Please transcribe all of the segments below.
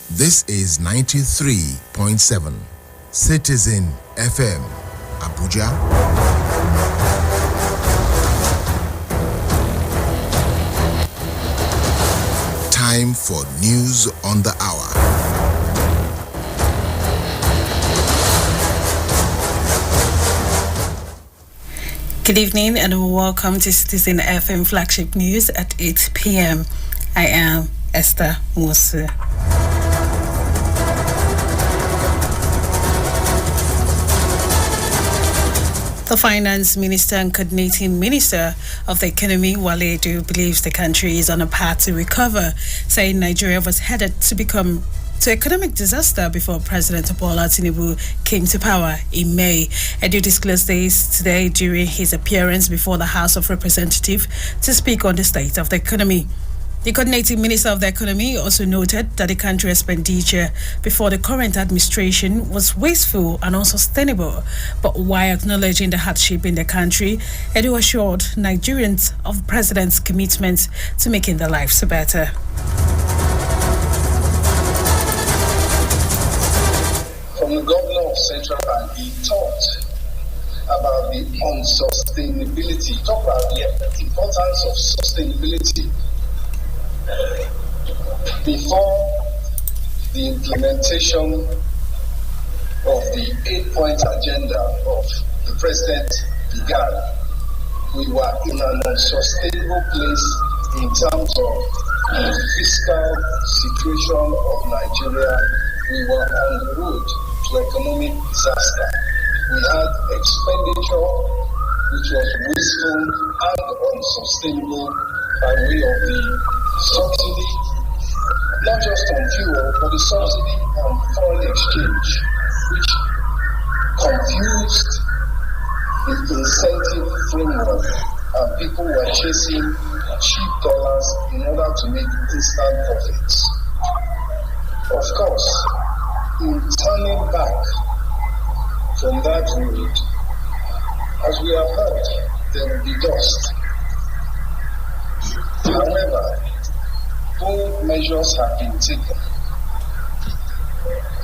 This is 93.7 Citizen FM, Abuja. Time for news on the hour. Good evening and welcome to Citizen FM Flagship News at 8 p.m. I am Esther Musa. The Finance Minister and Coordinating Minister of the Economy, Wale Edu, believes the country is on a path to recover, saying Nigeria was headed to become economic disaster before President Bola Tinubu came to power in May. Edu disclosed this today during his appearance before the House of Representatives to speak on the state of the economy. The coordinating minister of the economy also noted that the country expenditure before the current administration was wasteful and unsustainable. But while acknowledging the hardship in the country, Edu assured Nigerians of the president's commitment to making their lives better. From the governor of Central Bank, he talked about the unsustainability, he talked about the importance of sustainability before the implementation of the 8-point agenda of the president began. We were in an unsustainable place in terms of the fiscal situation of Nigeria. We were on the road to economic disaster. We had expenditure which was wasteful and unsustainable by way of the subsidy, not just on fuel, but the subsidy on foreign exchange, which confused the incentive framework, and people were chasing cheap dollars in order to make instant profits. Of course, in turning back from that road, as we have heard, there will be dust. However, bold measures have been taken,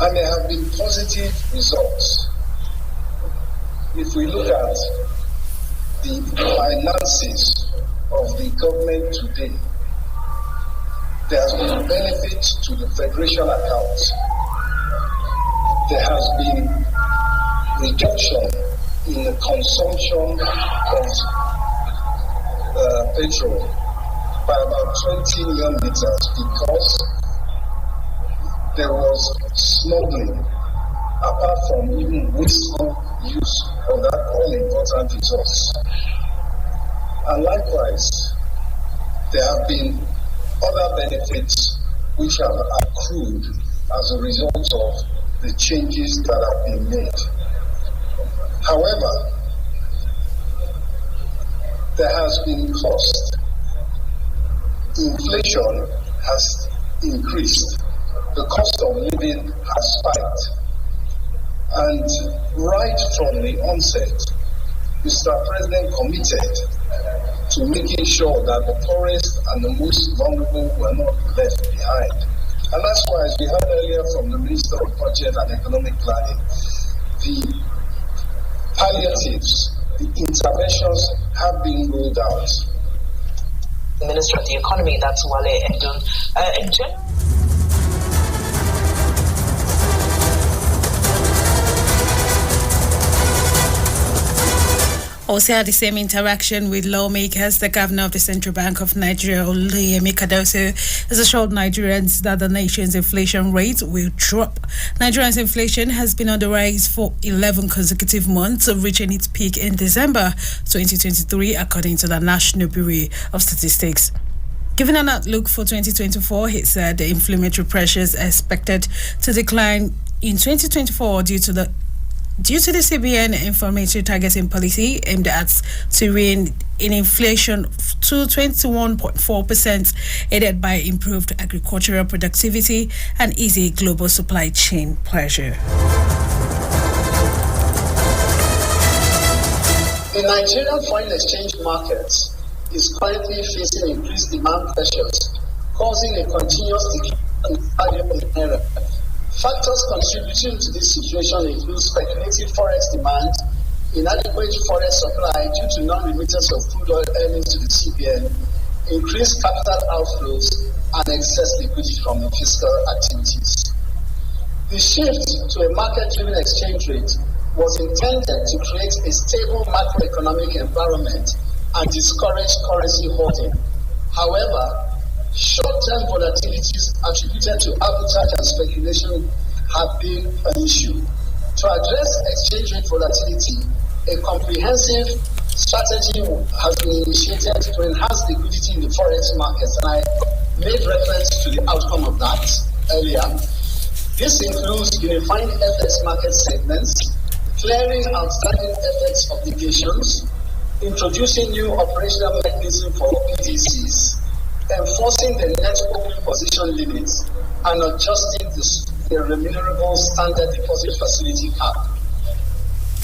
and there have been positive results. If we look at the finances of the government today, there has been benefit to the federation accounts. There has been reduction in the consumption of petrol by about 20 million liters because there was smuggling, apart from even wasteful use of that all-important resource. And likewise, there have been other benefits which have accrued as a result of the changes that have been made. However, there has been cost. Inflation has increased. The cost of living has spiked. And right from the onset, Mr. President committed to making sure that the poorest and the most vulnerable were not left behind. And that's why, as we heard earlier from the Minister of Budget and Economic Planning, the palliatives, the interventions have been rolled out. The Minister of the Economy, that's Wale Edu. In general, also had the same interaction with lawmakers. The governor of the Central Bank of Nigeria, Oluyemi Cardoso, has assured Nigerians that the nation's inflation rate will drop. Nigeria's inflation has been on the rise for 11 consecutive months, reaching its peak in December 2023, according to the National Bureau of Statistics. Given an outlook for 2024, he said the inflationary pressures are expected to decline in 2024 due to the CBN inflationary targeting policy aimed at to rein in inflation to 21.4%, aided by improved agricultural productivity and easy global supply chain pressure. The Nigerian foreign exchange market is currently facing increased demand pressures, causing a continuous decline Factors contributing to this situation include speculative forex demand, inadequate forex supply due to non-remittance of crude oil earnings to the CBN, increased capital outflows, and excess liquidity from fiscal activities. The shift to a market-driven exchange rate was intended to create a stable macroeconomic environment and discourage currency hoarding. However, short-term volatilities attributed to arbitrage and speculation have been an issue. To address exchange rate volatility, a comprehensive strategy has been initiated to enhance liquidity in the forex markets, and I made reference to the outcome of that earlier. This includes unifying FX market segments, clearing outstanding FX obligations, introducing new operational mechanisms for PDCs, enforcing the net open position limits, and adjusting the remunerable standard deposit facility cap.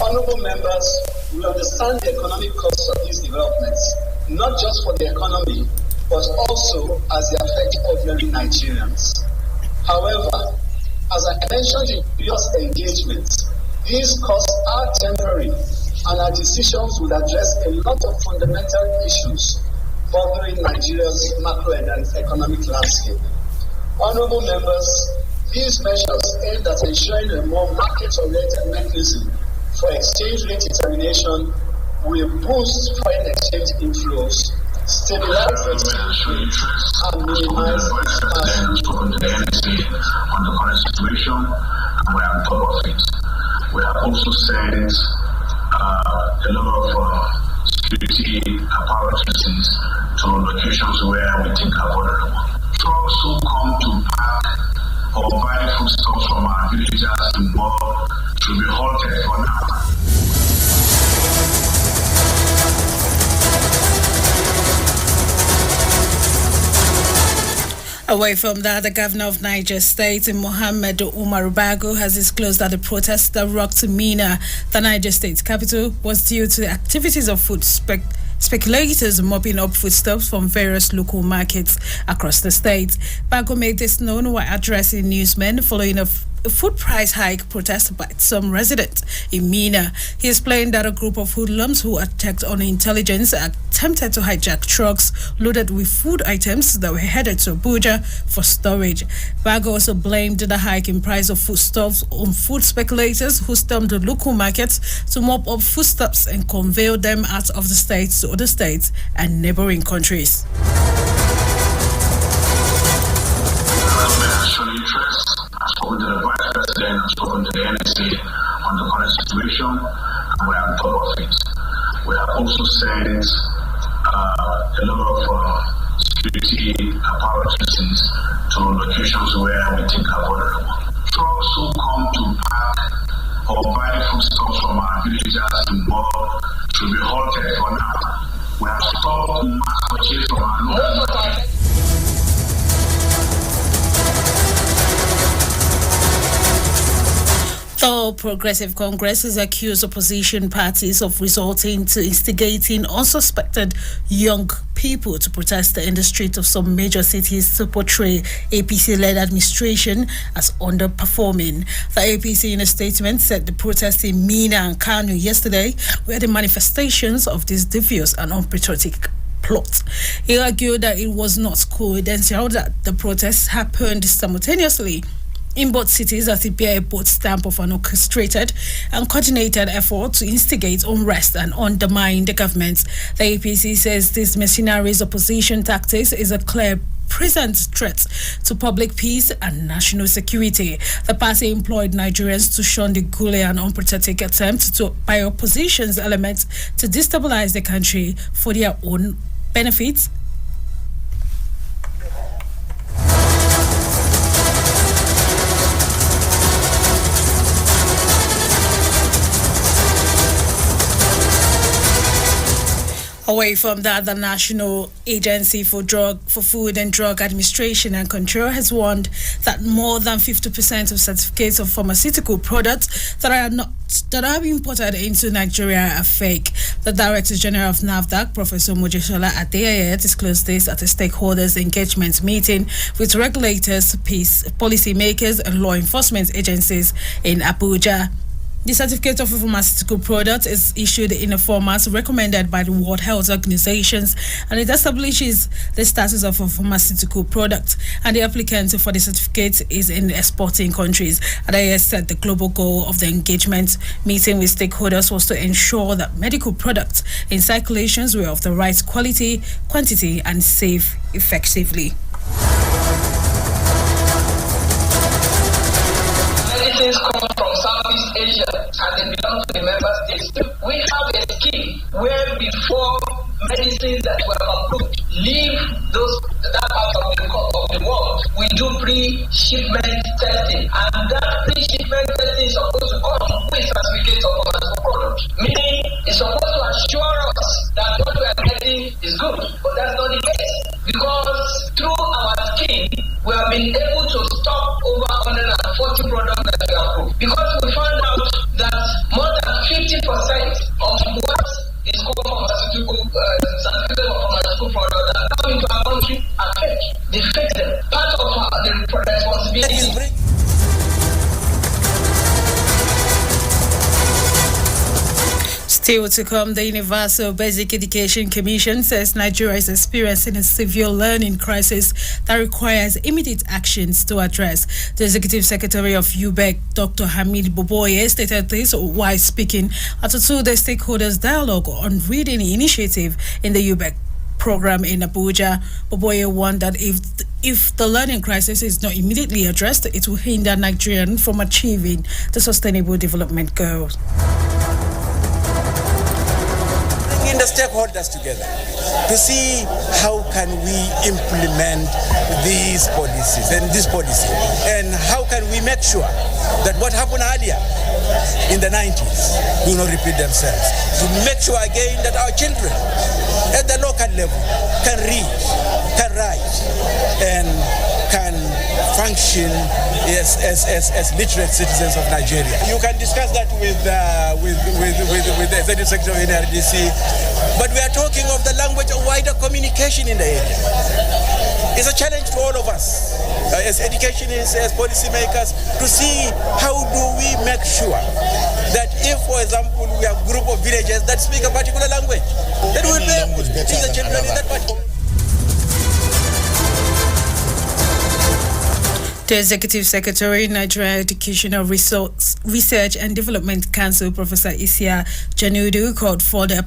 Honorable members, we understand the economic costs of these developments, not just for the economy, but also as they affect ordinary Nigerians. However, as I mentioned in previous engagements, these costs are temporary, and our decisions will address a lot of fundamental issues bothering Nigeria's macro and economic landscape. Honorable members, these measures aim at ensuring a more market-oriented mechanism for exchange rate determination will boost foreign exchange inflows, stabilize exchange rates, and minimize impact on the current situation, and we are on top of it. We have also sent a lot of security apparatus to locations where we think are vulnerable. Trucks who come to park or buy foodstuffs from our villagers in Bob should be halted for now. Away from that, the governor of Niger State, Mohammed Umar Bago, has disclosed that the protest that rocked Mina, the Niger State capital, was due to the activities of food speculators mopping up foodstuffs from various local markets across the state. Bago made this known while addressing newsmen following a food price hike protest by some residents in Mina. He explained that a group of hoodlums who attacked on intelligence attempted to hijack trucks loaded with food items that were headed to Abuja for storage. Bago also blamed the hike in price of foodstuffs on food speculators who stormed the local markets to mop up foodstuffs and convey them out of the state to other states and neighboring countries. I've spoken to the Vice President, I've spoken to the NSA on the current situation, and we are on top of it. We have also sent a lot of security apparatus to locations where we think are vulnerable. Trucks who come to park or buy foodstuffs from our villagers in Bob should be halted for now. We have stopped mass purchase from our local market. The Progressive Congress has accused opposition parties of resorting to instigating unsuspected young people to protest in the streets of some major cities to portray APC-led administration as underperforming. The APC, in a statement, said the protests in Mina and Kano yesterday were the manifestations of this devious and unpatriotic plot. He argued that it was not coincidental that the protests happened simultaneously in both cities as it bear a both stamp of an orchestrated and coordinated effort to instigate unrest and undermine the government. The APC says this mercenaries opposition tactics is a clear present threat to public peace and national security. The party employed Nigerians to shun the ghouly and unpatriotic attempt by opposition's elements to destabilize the country for their own benefits. Away from that, the National Agency for Food and Drug Administration and Control has warned that more than 50% of certificates of pharmaceutical products that are imported into Nigeria are fake. The Director General of NAFDAC, Professor Mojeshola Adeyeye, disclosed this at a stakeholders engagement meeting with regulators, policymakers, and law enforcement agencies in Abuja. The certificate of a pharmaceutical product is issued in a format recommended by the World Health Organization, and it establishes the status of a pharmaceutical product, and the applicant for the certificate is in exporting countries. Adeyeye said the global goal of the engagement meeting with stakeholders was to ensure that medical products in circulations were of the right quality, quantity, and safe effectively. Medicines come from Southeast Asia and they belong to the member states. We have a scheme where before medicines that were approved leave that part of the world, we do pre-shipment testing, and that pre-shipment testing is supposed to come with certificates of pharmaceutical products. Meaning, it's supposed to assure us that what we are getting is good, but that's not the case, because through our scheme, we have been able to stop over 140 products that we approved, because we found out that more than 50% of what is called pharmaceutical products that come into our country are fake. They fake them. Part of the responsibility. Still to come, the Universal Basic Education Commission says Nigeria is experiencing a severe learning crisis that requires immediate actions to address. The Executive Secretary of UBEC, Dr. Hamid Boboye, stated this while speaking at a two-day stakeholders dialogue on reading initiative in the UBEC program in Abuja. Boboye warned that if the learning crisis is not immediately addressed, it will hinder Nigerians from achieving the Sustainable Development Goals. The stakeholders together to see how can we implement these policies and this policy, and how can we make sure that what happened earlier in the 90s do not repeat themselves, to make sure again that our children at the local level can read, can write, and can function as literate citizens of Nigeria. You can discuss that with the Executive Secretary of NRDC, but we are talking of the language of wider communication in the area. It's a challenge to all of us as educationists, as policymakers, to see how do we make sure that if, for example, we have a group of villagers that speak a particular language, then we will be able to teach the children in that particular. The Executive Secretary, Nigeria Educational Research and Development Council, Professor Isia Janudu, called for the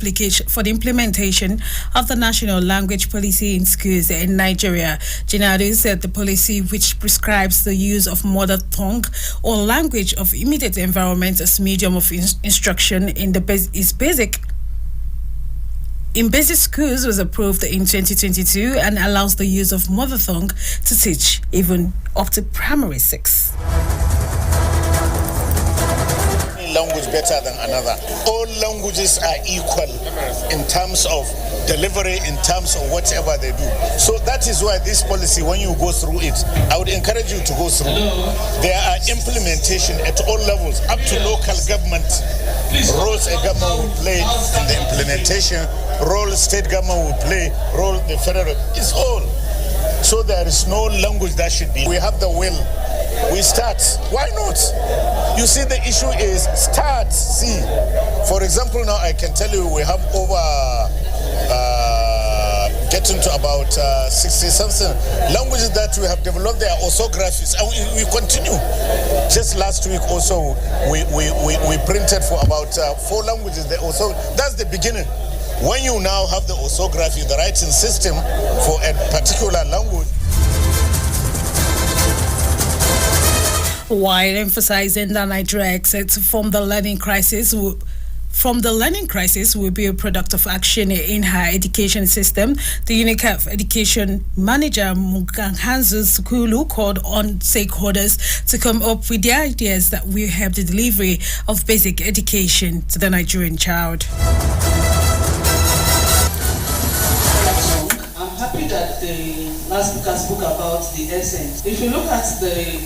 implementation of the national language policy in schools in Nigeria. Janudu said the policy, which prescribes the use of mother tongue or language of immediate environment as medium of instruction in basic schools, was approved in 2022 and allows the use of mother tongue to teach even up to primary 6. Language better than another. All languages are equal in terms of delivery, in terms of whatever they do. So that is why this policy, when you go through it, I would encourage you to go through. There are implementation at all levels, up to local government roles a government will play in the implementation, role state government will play, role the federal. It's all. So there is no language that should be. We have the will. We start. Why not? You see, the issue is start. See, for example, now I can tell you we have over getting to about 60-something languages that we have developed. There are orthographies, and we continue. Just last week also, we printed for about 4 languages. That's the beginning. When you now have the orthography, the writing system for a particular language. While emphasizing that Nigeria exits from the learning crisis will be a product of action in her education system, the UNICEF Education Manager Muganhanzu Sukulu called on stakeholders to come up with the ideas that will help the delivery of basic education to the Nigerian child. that the last speaker spoke about the essence. If you look at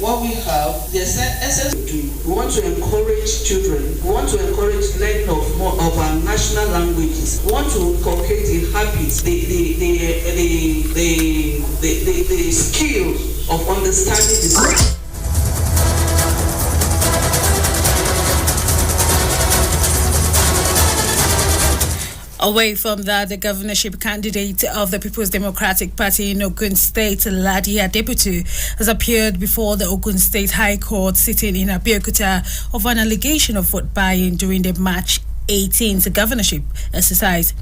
what we have, the essence we do. We want to encourage children. We want to encourage learning of more of our national languages. We want to inculcate the habits, the skill of understanding the. Away from that, the governorship candidate of the People's Democratic Party in Ogun State, Ladi Adebutu, has appeared before the Ogun State High Court sitting in Abeokuta of an allegation of vote buying during the March 18th governorship exercise.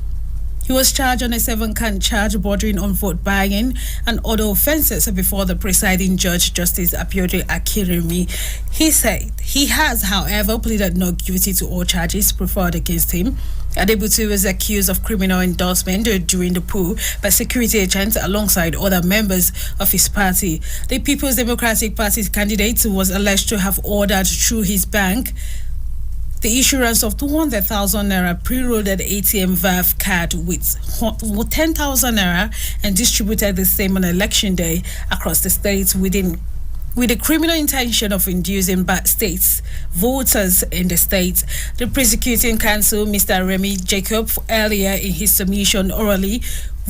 He was charged on a 7-count charge bordering on vote buying and other offences before the presiding judge, Justice Abiodun Akirimi. He said he has, however, pleaded not guilty to all charges preferred against him. Adebutu was accused of criminal endorsement during the poll by security agents alongside other members of his party. The People's Democratic Party's candidate was alleged to have ordered through his bank the issuance of 200,000 naira pre-loaded ATM VAF card with 10,000 naira and distributed the same on election day across the state with the criminal intention of inducing bad states voters in the state. The prosecuting counsel, Mr. Remy Jacob, earlier in his submission orally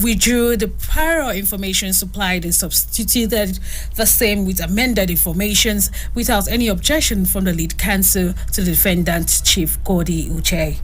withdrew the prior information supplied and substituted the same with amended informations without any objection from the lead counsel to the defendant, Chief Godi Uche.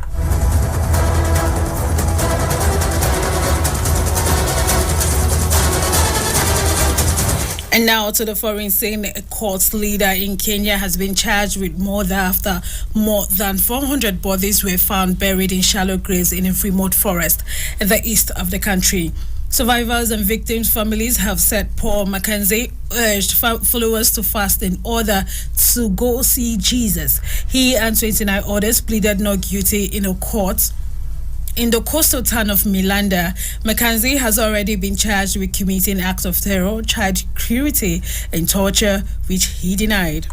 And now to the foreign scene. A court leader in Kenya has been charged with murder after more than 400 bodies were found buried in shallow graves in a remote forest in the east of the country. Survivors and victims' families have said Paul Mackenzie urged followers to fast in order to go see Jesus. He and 29 others pleaded not guilty in a court in the coastal town of Milanda. Mackenzie has already been charged with committing acts of terror, child cruelty, and torture, which he denied.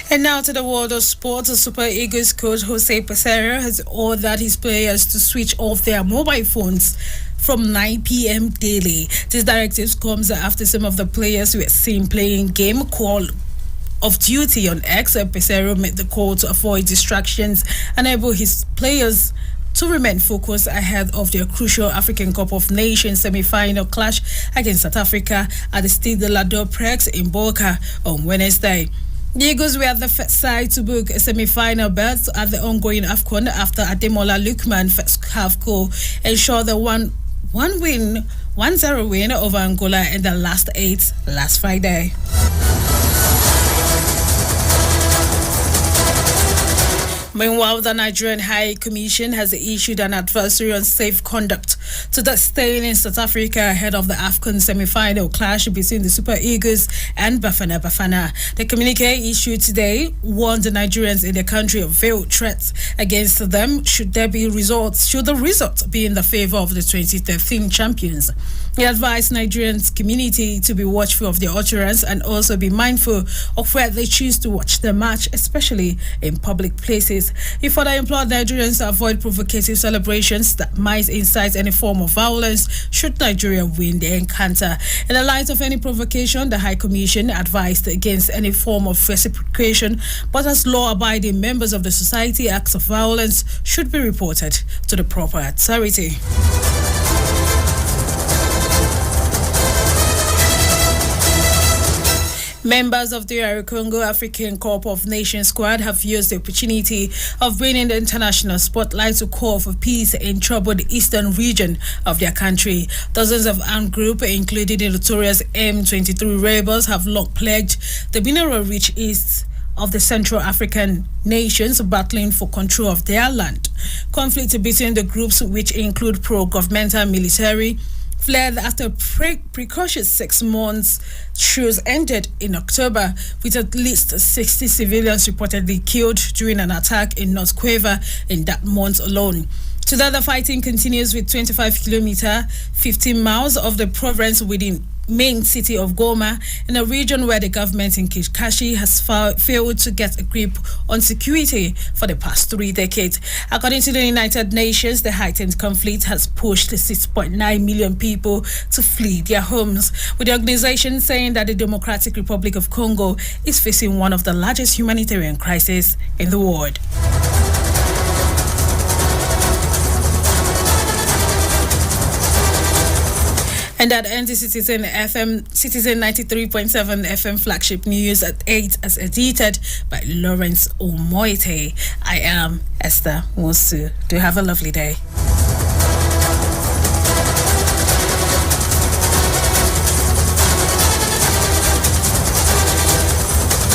And now to the world of sports. The Super Eagles coach Jose Peseiro has ordered his players to switch off their mobile phones from 9 p.m. daily. This directive comes after some of the players were seen playing game called of duty on X. Peseiro made the call to avoid distractions and enable his players to remain focused ahead of their crucial African Cup of Nations semi-final clash against South Africa at the Stade de la Prex in Boca on Wednesday. The Eagles were the first side to book a semi-final berth at the ongoing AFCON after Ademola Lookman first half goal ensured the 1-0 win over Angola in the last 8 last Friday. Meanwhile, the Nigerian High Commission has issued an advisory on safe conduct to the staying in South Africa ahead of the AFCON semi-final clash between the Super Eagles and Bafana Bafana. The communique issued today warned the Nigerians in the country of veiled threats against them should the result be in the favor of the 2013 champions. He advised Nigerians community to be watchful of their utterance and also be mindful of where they choose to watch the match, especially in public places. He further implored Nigerians to avoid provocative celebrations that might incite any form of violence should Nigeria win the encounter. In the light of any provocation, the High Commission advised against any form of reciprocation, but as law-abiding members of the society, acts of violence should be reported to the proper authority. Members of the Congo African Cup of Nations squad have used the opportunity of bringing the international spotlight to call for peace in troubled eastern region of their country. Dozens of armed groups, including the notorious M23 rebels, have long plagued the mineral-rich east of the Central African nations, battling for control of their land. Conflict between the groups, which include pro-governmental military, fled after precocious 6 months truce ended in October, with at least 60 civilians reportedly killed during an attack in North Kivu in that month alone. Today, the fighting continues with 25 kilometers, 15 miles of the province within main city of Goma, in a region where the government in Kinshasa has failed to get a grip on security for the past 3 decades. According to the United Nations, the heightened conflict has pushed 6.9 million people to flee their homes, with the organization saying that the Democratic Republic of Congo is facing one of the largest humanitarian crises in the world. And that ends the Citizen 93.7 FM flagship news at 8 as edited by Lawrence Omoite. I am Esther Musu. Do have a lovely day.